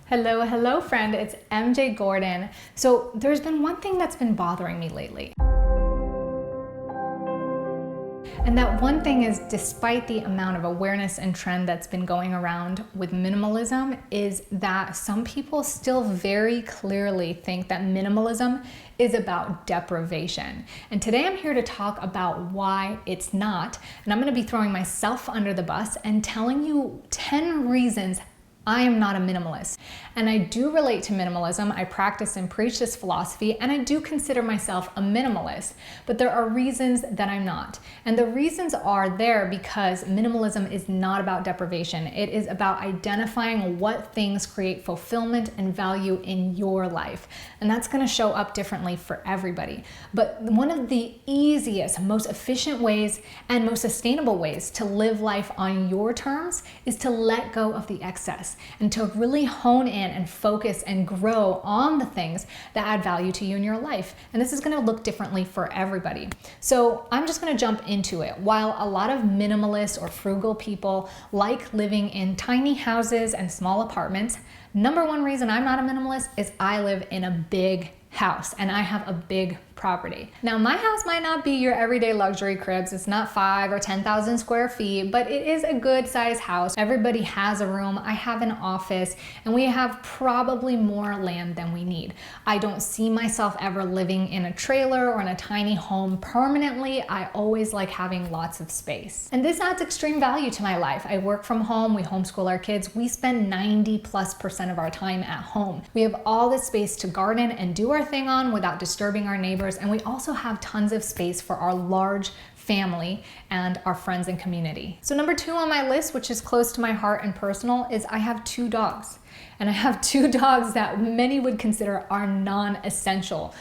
Hello friend, it's MJ Gordon. So there's been one thing that's been bothering me lately. And that one thing is, despite the amount of awareness and trend that's been going around with minimalism, is that some people still very clearly think that minimalism is about deprivation. And today I'm here to talk about why it's not. And I'm going to be throwing myself under the bus and telling you 10 reasons I am not a minimalist. And I do relate to minimalism. I practice and preach this philosophy, and I do consider myself a minimalist. But there are reasons that I'm not. And the reasons are there because minimalism is not about deprivation. It is about identifying what things create fulfillment and value in your life. And that's going to show up differently for everybody. But one of the easiest, most efficient ways and most sustainable ways to live life on your terms is to let go of the excess, and to really hone in and focus and grow on the things that add value to you in your life. And this is going to look differently for everybody. So I'm just going to jump into it. While a lot of minimalist or frugal people like living in tiny houses and small apartments, number one reason I'm not a minimalist is I live in a big house and I have a big property. Now, my house might not be your everyday luxury cribs. It's not 5 or 10,000 square feet, but it is a good size house. Everybody has a room. I have an office, and we have probably more land than we need. I don't see myself ever living in a trailer or in a tiny home permanently. I always like having lots of space. And this adds extreme value to my life. I work from home. We homeschool our kids. We spend 90+% of our time at home. We have all the space to garden and do our thing on without disturbing our neighbors. And we also have tons of space for our large family and our friends and community. So number 2 on my list, which is close to my heart and personal, is I have 2 dogs. And I have 2 dogs that many would consider are non-essential,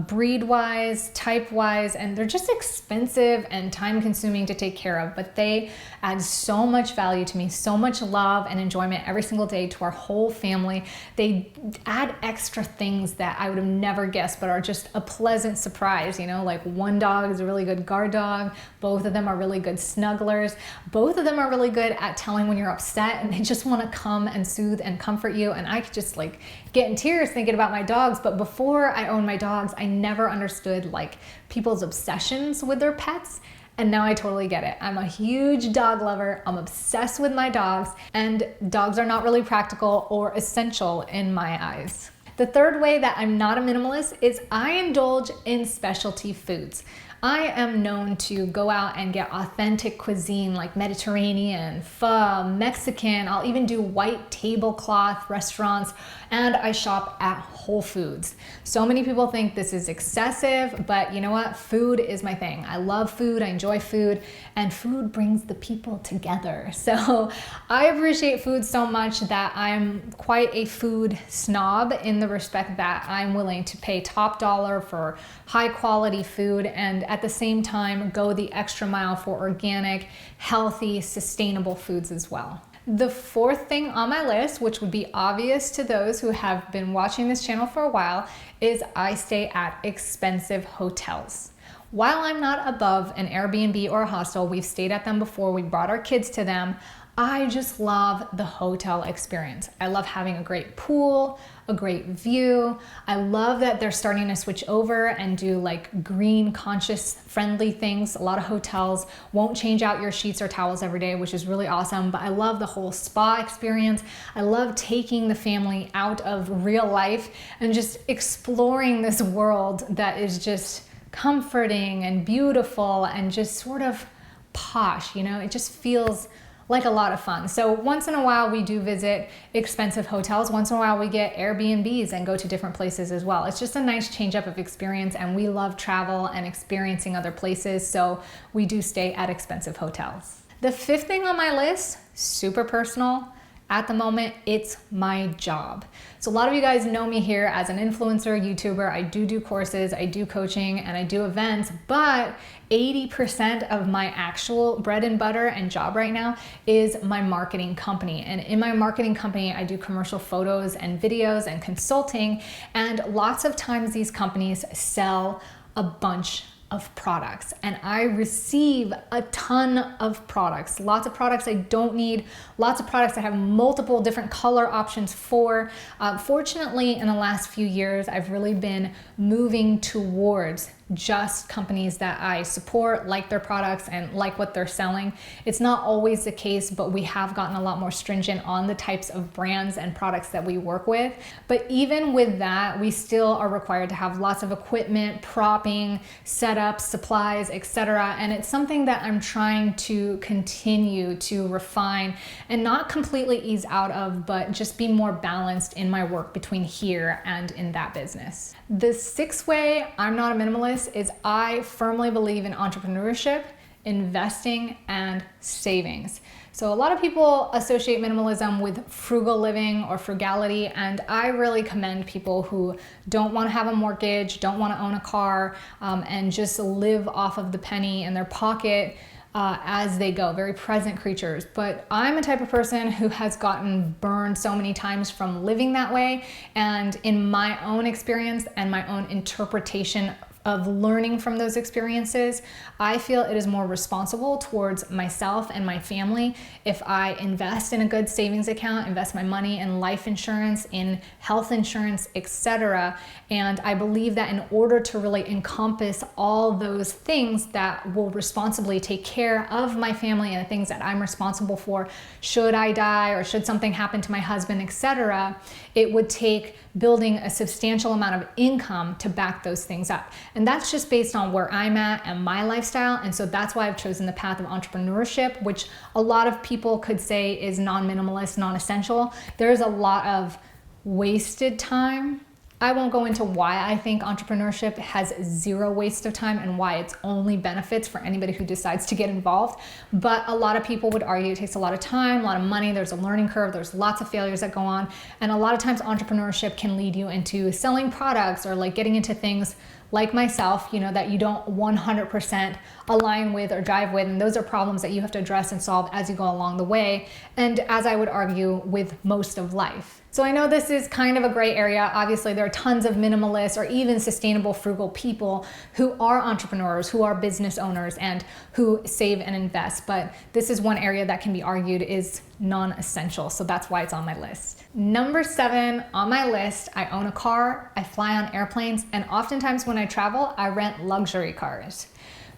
breed-wise, type-wise, and they're just expensive and time-consuming to take care of, but they add so much value to me, so much love and enjoyment every single day to our whole family. They add extra things that I would have never guessed, but are just a pleasant surprise. You know, like one dog is a really good guard dog. Both of them are really good snugglers. Both of them are really good at telling when you're upset, and they just want to come and soothe and comfort you. And I could just like get in tears thinking about my dogs. But before I owned my dogs, I never understood like people's obsessions with their pets. And now I totally get it. I'm a huge dog lover. I'm obsessed with my dogs, and dogs are not really practical or essential in my eyes. The third way that I'm not a minimalist is I indulge in specialty foods. I am known to go out and get authentic cuisine like Mediterranean, pho, Mexican. I'll even do white tablecloth restaurants, and I shop at Whole Foods. So many people think this is excessive, but you know what? Food is my thing. I love food, I enjoy food, and food brings the people together. So I appreciate food so much that I'm quite a food snob in the respect that I'm willing to pay top dollar for high quality food, and at the same time go the extra mile for organic, healthy, sustainable foods as well. The fourth thing on my list, which would be obvious to those who have been watching this channel for a while, is I stay at expensive hotels. While I'm not above an Airbnb or a hostel, we've stayed at them before, we brought our kids to them, I just love the hotel experience. I love having a great pool, a great view. I love that they're starting to switch over and do like green conscious friendly things. A lot of hotels won't change out your sheets or towels every day, which is really awesome. But I love the whole spa experience. I love taking the family out of real life and just exploring this world that is just comforting and beautiful and just sort of posh. You know, it just feels like a lot of fun. So once in a while we do visit expensive hotels. Once in a while we get Airbnbs and go to different places as well. It's just a nice change up of experience, and we love travel and experiencing other places. So we do stay at expensive hotels. The fifth thing on my list, super personal. At the moment, it's my job. So a lot of you guys know me here as an influencer, YouTuber. I do courses, I do coaching, and I do events, but 80% of my actual bread and butter and job right now is my marketing company. And in my marketing company, I do commercial photos and videos and consulting. And lots of times these companies sell a bunch of products, and I receive a ton of products, lots of products I don't need, lots of products I have multiple different color options for. Fortunately, in the last few years, I've really been moving towards just companies that I support, like their products and like what they're selling. It's not always the case, but we have gotten a lot more stringent on the types of brands and products that we work with. But even with that, we still are required to have lots of equipment, propping, setups, supplies, etc. And it's something that I'm trying to continue to refine and not completely ease out of, but just be more balanced in my work between here and in that business. The sixth way I'm not a minimalist is I firmly believe in entrepreneurship, investing, and savings. So a lot of people associate minimalism with frugal living or frugality, and I really commend people who don't want to have a mortgage, don't want to own a car, and just live off of the penny in their pocket as they go, very present creatures. But I'm a type of person who has gotten burned so many times from living that way, and in my own experience and my own interpretation of learning from those experiences, I feel it is more responsible towards myself and my family if I invest in a good savings account, invest my money in life insurance, in health insurance, etc. And I believe that in order to really encompass all those things that will responsibly take care of my family and the things that I'm responsible for, should I die or should something happen to my husband, etc., it would take building a substantial amount of income to back those things up. And that's just based on where I'm at and my lifestyle. And so that's why I've chosen the path of entrepreneurship, which a lot of people could say is non-minimalist, non-essential. There's a lot of wasted time. I won't go into why I think entrepreneurship has zero waste of time and why it's only benefits for anybody who decides to get involved. But a lot of people would argue it takes a lot of time, a lot of money, there's a learning curve, there's lots of failures that go on. And a lot of times entrepreneurship can lead you into selling products or like getting into things like myself, that you don't 100% align with or jive with. And those are problems that you have to address and solve as you go along the way. And as I would argue with most of life. So I know this is kind of a gray area. Obviously, there are tons of minimalists or even sustainable, frugal people who are entrepreneurs, who are business owners, and who save and invest. But this is one area that can be argued is non-essential. So that's why it's on my list. Number 7 on my list, I own a car, I fly on airplanes, and oftentimes when I travel, I rent luxury cars.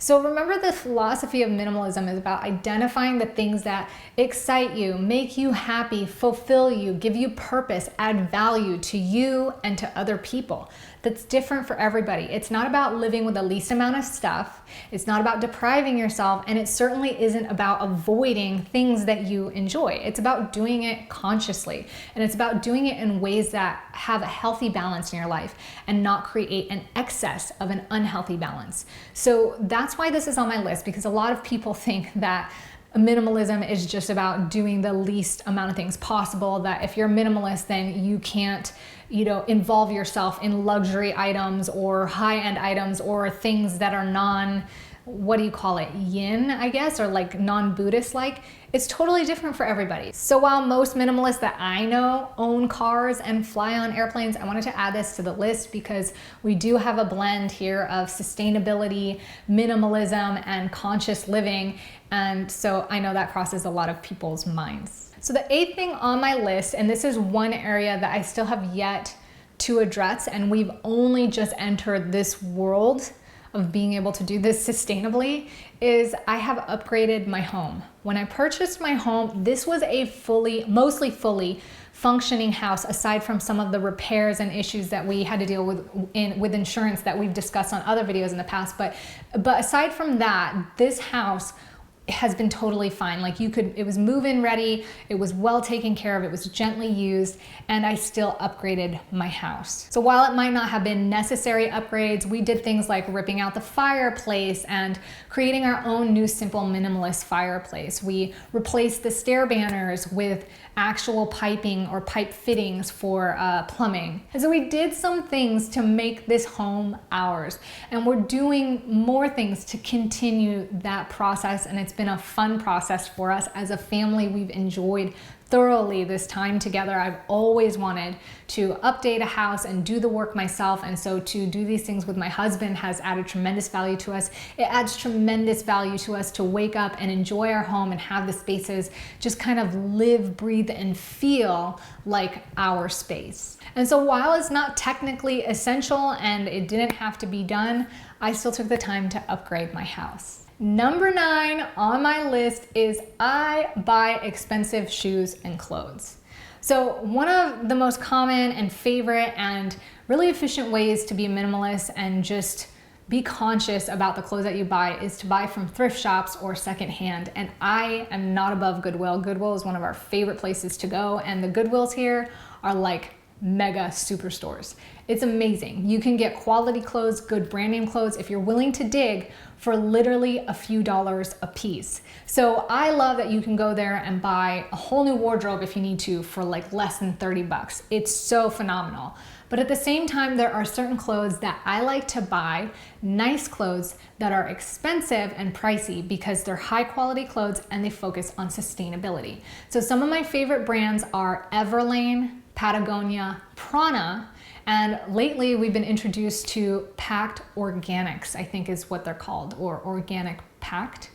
So remember, the philosophy of minimalism is about identifying the things that excite you, make you happy, fulfill you, give you purpose, add value to you and to other people. That's different for everybody. It's not about living with the least amount of stuff. It's not about depriving yourself, and it certainly isn't about avoiding things that you enjoy. It's about doing it consciously, and it's about doing it in ways that have a healthy balance in your life and not create an excess of an unhealthy balance. So that's why this is on my list, because a lot of people think that minimalism is just about doing the least amount of things possible, that if you're a minimalist, then you can't involve yourself in luxury items or high-end items or things that are yin, I guess, or like non-Buddhist like. It's totally different for everybody. So while most minimalists that I know own cars and fly on airplanes, I wanted to add this to the list because we do have a blend here of sustainability, minimalism, and conscious living. And so I know that crosses a lot of people's minds. So the 8th thing on my list, and this is one area that I still have yet to address, and we've only just entered this world of being able to do this sustainably, is I have upgraded my home. When I purchased my home, this was a mostly fully functioning house, aside from some of the repairs and issues that we had to deal with insurance that we've discussed on other videos in the past. But aside from that, this house has been totally fine. It was move-in ready, it was well taken care of, it was gently used, and I still upgraded my house. So while it might not have been necessary upgrades, we did things like ripping out the fireplace and creating our own new simple minimalist fireplace. We replaced the stair banners with actual piping or pipe fittings for plumbing. And so we did some things to make this home ours, and we're doing more things to continue that process, and it's been a fun process for us as a family. We've enjoyed thoroughly this time together. I've always wanted to update a house and do the work myself, and so to do these things with my husband has added tremendous value to us. It adds tremendous value to us to wake up and enjoy our home and have the spaces just kind of live, breathe, and feel like our space. And so while it's not technically essential and it didn't have to be done, I still took the time to upgrade my house. Number 9 on my list is I buy expensive shoes and clothes. So one of the most common and favorite and really efficient ways to be a minimalist and just be conscious about the clothes that you buy is to buy from thrift shops or secondhand. And I am not above Goodwill. Goodwill is one of our favorite places to go, and the Goodwills here are like mega superstores. It's amazing. You can get quality clothes, good brand name clothes, if you're willing to dig, for literally a few dollars a piece. So I love that you can go there and buy a whole new wardrobe if you need to for like less than 30 bucks. It's so phenomenal. But at the same time, there are certain clothes that I like to buy, nice clothes that are expensive and pricey because they're high quality clothes and they focus on sustainability. So some of my favorite brands are Everlane, Patagonia, Prana, and lately we've been introduced to Packed Organics, I think is what they're called, or Organic Packed,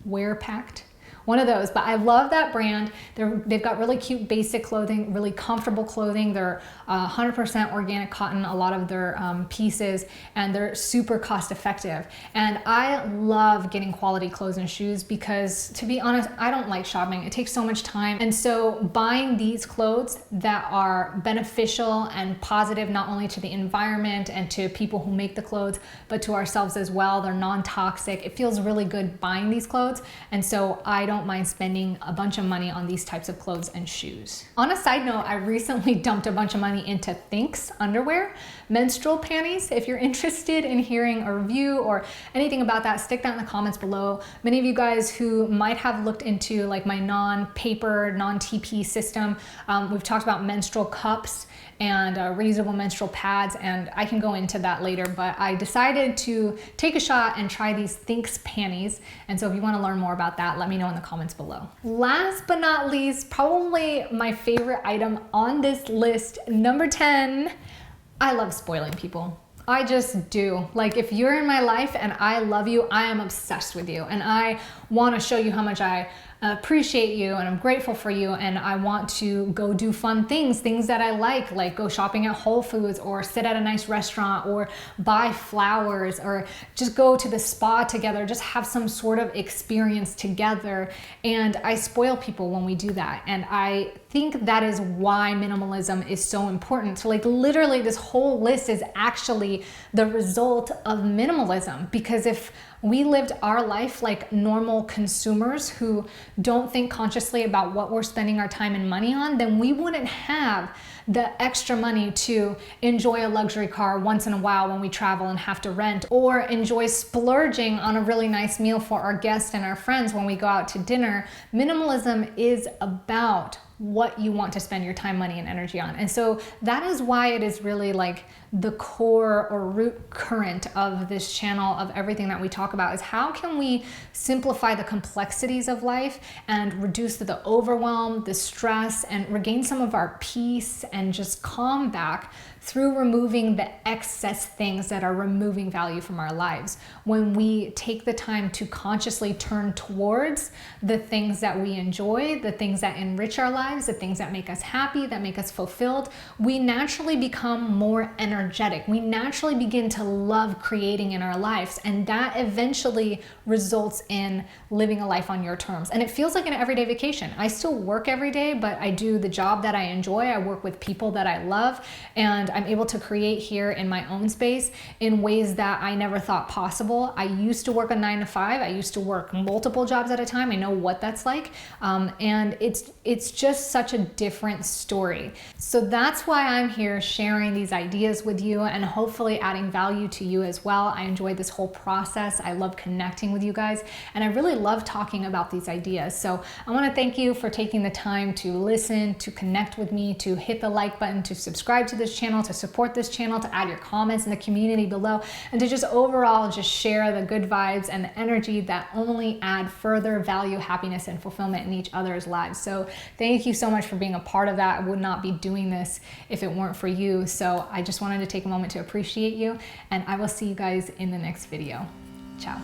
Wear Packed. One of those, but I love that brand. They've got really cute basic clothing, really comfortable clothing. They're 100% organic cotton, a lot of their pieces, and they're super cost effective. And I love getting quality clothes and shoes because, to be honest, I don't like shopping. It takes so much time. And so buying these clothes that are beneficial and positive, not only to the environment and to people who make the clothes, but to ourselves as well. They're non-toxic. It feels really good buying these clothes. And so I don't mind spending a bunch of money on these types of clothes and shoes. On a side note, I recently dumped a bunch of money into Thinx underwear, menstrual panties. If you're interested in hearing a review or anything about that, stick that in the comments below. Many of you guys who might have looked into like my non-paper, non-TP system, we've talked about menstrual cups and reusable menstrual pads, and I can go into that later, but I decided to take a shot and try these Thinx panties. And so if you want to learn more about that, let me know in the comments below. Last but not least, probably my favorite item on this list, number 10, I love spoiling people. I just do. Like, if you're in my life and I love you, I am obsessed with you, and I want to show you how much I appreciate you and I'm grateful for you, and I want to go do fun things that I like go shopping at Whole Foods or sit at a nice restaurant or buy flowers or just go to the spa together, just have some sort of experience together. And I spoil people when we do that. And I think that is why minimalism is so important. So like literally this whole list is actually the result of minimalism, because if we lived our life like normal consumers who don't think consciously about what we're spending our time and money on, then we wouldn't have the extra money to enjoy a luxury car once in a while when we travel and have to rent, or enjoy splurging on a really nice meal for our guests and our friends when we go out to dinner. Minimalism is about what you want to spend your time, money, and energy on. And so that is why it is really like the core or root current of this channel, of everything that we talk about, is how can we simplify the complexities of life and reduce the overwhelm, the stress, and regain some of our peace and just calm back through removing the excess things that are removing value from our lives. When we take the time to consciously turn towards the things that we enjoy, the things that enrich our lives, the things that make us happy, that make us fulfilled, we naturally become more energetic. We naturally begin to love creating in our lives, and that eventually results in living a life on your terms. And it feels like an everyday vacation. I still work every day, but I do the job that I enjoy. I work with people that I love, and I'm able to create here in my own space in ways that I never thought possible. I used to work a 9-to-5. I used to work multiple jobs at a time. I know what that's like. And it's just such a different story. So that's why I'm here sharing these ideas with you and hopefully adding value to you as well. I enjoy this whole process. I love connecting with you guys, and I really love talking about these ideas. So I want to thank you for taking the time to listen, to connect with me, to hit the like button, to subscribe to this channel, to support this channel, to add your comments in the community below, and to just overall just share the good vibes and the energy that only add further value, happiness, and fulfillment in each other's lives. So thank thank you so much for being a part of that. I would not be doing this if it weren't for you. So I just wanted to take a moment to appreciate you, and I will see you guys in the next video. Ciao.